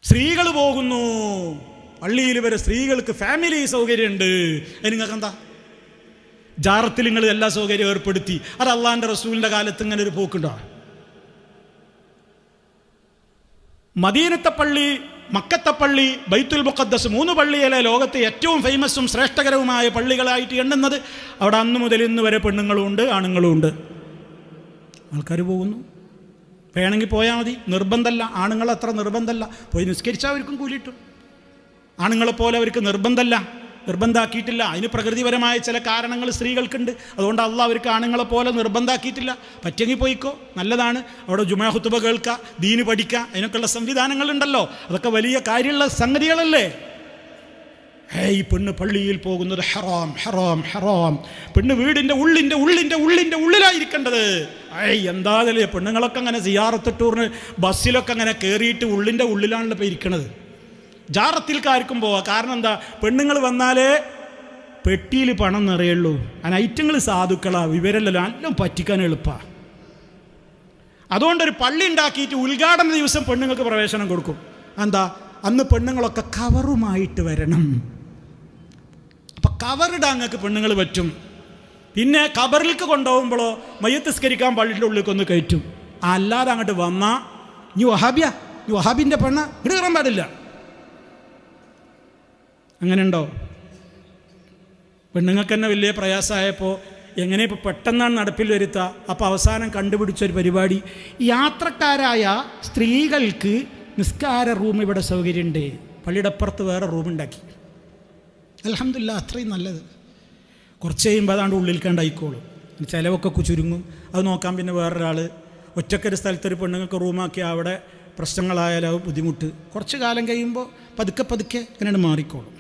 സ്ത്രീകൾ പോകുന്നു പള്ളിയിൽ വരെ, സ്ത്രീകൾക്ക് ഫാമിലി സൗകര്യമുണ്ട്. നിങ്ങൾക്ക് എന്താ? ജാറത്തിൽ നിങ്ങൾ എല്ലാ സൗകര്യവും ഏർപ്പെടുത്തി. അത് അള്ളാഹിൻ്റെ റസൂലിൻ്റെ കാലത്ത് ഇങ്ങനെ ഒരു പോക്കുണ്ടോ? മദീനത്തെ പള്ളി, മക്കത്തെ പള്ളി, ബൈത്തുൽ മുഖദ്ദസ്, 3 പള്ളിയിലെ ലോകത്തെ ഏറ്റവും ഫേമസും ശ്രേഷ്ഠകരവുമായ പള്ളികളായിട്ട് എണ്ണുന്നത്. അവിടെ അന്ന് മുതൽ ഇന്ന് വരെ പെണ്ണുങ്ങളും ഉണ്ട്, ആണുങ്ങളും ഉണ്ട്. ആൾക്കാർ പോകുന്നു. വേണമെങ്കിൽ പോയാൽ മതി, നിർബന്ധമല്ല. ആണുങ്ങൾ അത്ര നിർബന്ധമല്ല. പോയി നിസ്കരിച്ചാൽ അവർക്കും കൂലിയിട്ടും. ആണുങ്ങളെപ്പോലെ അവർക്ക് നിർബന്ധമാക്കിയിട്ടില്ല. അതിന് പ്രകൃതിപരമായ ചില കാരണങ്ങൾ സ്ത്രീകൾക്കുണ്ട്. അതുകൊണ്ട് അള്ളാഹ് അവർക്ക് ആണുങ്ങളെപ്പോലെ നിർബന്ധമാക്കിയിട്ടില്ല. പറ്റുമെങ്കിൽ പോയിക്കോ, നല്ലതാണ്. അവിടെ ജുമാ ഖുതുബ കേൾക്കുക, ദീന് പഠിക്കുക, അതിനൊക്കെയുള്ള സംവിധാനങ്ങളുണ്ടല്ലോ. അതൊക്കെ വലിയ കാര്യമുള്ള സംഗതികളല്ലേ. ഈ പെണ്ണ് പള്ളിയിൽ പോകുന്നത് ഹറാം, ഹറാം, ഹറാം. പെണ്ണ് വീടിൻ്റെ ഉള്ളിലായിരിക്കേണ്ടത്. എന്താതല്ലേ പെണ്ണുങ്ങളൊക്കെ അങ്ങനെ സിയാറത്ത് ടൂറിന് ബസ്സിലൊക്കെ അങ്ങനെ കയറിയിട്ട് ഉള്ളിലാണല്ലോ ഇപ്പോൾ ഇരിക്കണത്. ജാറത്തിൽക്കാർക്കും പോവാം. കാരണം എന്താ? പെണ്ണുങ്ങൾ വന്നാലേ പെട്ടിയിൽ പണം നിറയുള്ളൂ. ആ ഐറ്റങ്ങൾ സാധുക്കളാ, വിവരമല്ലല്ലോ, എല്ലാം പറ്റിക്കാൻ എളുപ്പമാണ്. അതുകൊണ്ടൊരു പള്ളി ഉണ്ടാക്കിയിട്ട് ഉദ്ഘാടന ദിവസം പെണ്ണുങ്ങൾക്ക് പ്രവേശനം കൊടുക്കും. എന്താ? അന്ന് പെണ്ണുങ്ങളൊക്കെ കവറുമായിട്ട് വരണം. അപ്പം കവറിടാങ്ങൾക്ക് പെണ്ണുങ്ങൾ പറ്റും. പിന്നെ കബറിലേക്ക് കൊണ്ടുപോകുമ്പോഴോ മയ്യത്ത് നിസ്കരിക്കാൻ പള്ളിയുടെ ഉള്ളിലേക്കൊന്ന് കയറ്റും. അല്ലാതെ അങ്ങോട്ട് വന്നാൽ നീ വഹാബിൻ്റെ പെണ്ണ ഇവിടെ കയറാൻ പാടില്ല. അങ്ങനെ ഉണ്ടോ? പെണ്ണുങ്ങൾക്ക് തന്നെ വലിയ പ്രയാസമായപ്പോൾ എങ്ങനെ ഇപ്പോൾ പെട്ടെന്നാണ് നടപ്പിൽ വരുത്തുക. അപ്പോൾ അവസാനം കണ്ടുപിടിച്ചൊരു പരിപാടി, യാത്രക്കാരായ സ്ത്രീകൾക്ക് നിസ്കാര റൂം ഇവിടെ സൗകര്യമുണ്ട്. പള്ളിയുടെ അപ്പുറത്ത് വേറെ റൂമുണ്ടാക്കി. അൽഹംദുലില്ലാ, അത്രയും നല്ലത്. കുറച്ച് കഴിയുമ്പോൾ അതാണ്ട് ഉള്ളിൽ കണ്ടായിക്കോളും. ചിലവൊക്കെ ചുരുങ്ങും. അത് നോക്കാൻ പിന്നെ വേറൊരാൾ. ഒറ്റക്കൊരു സ്ഥലത്തൊരു പെണ്ണുങ്ങൾക്ക് റൂമാക്കി അവിടെ പ്രശ്നങ്ങളായാലും ബുദ്ധിമുട്ട്. കുറച്ച് കാലം കഴിയുമ്പോൾ പതുക്കെ ഇങ്ങനെയാണ് മാറിക്കോളും.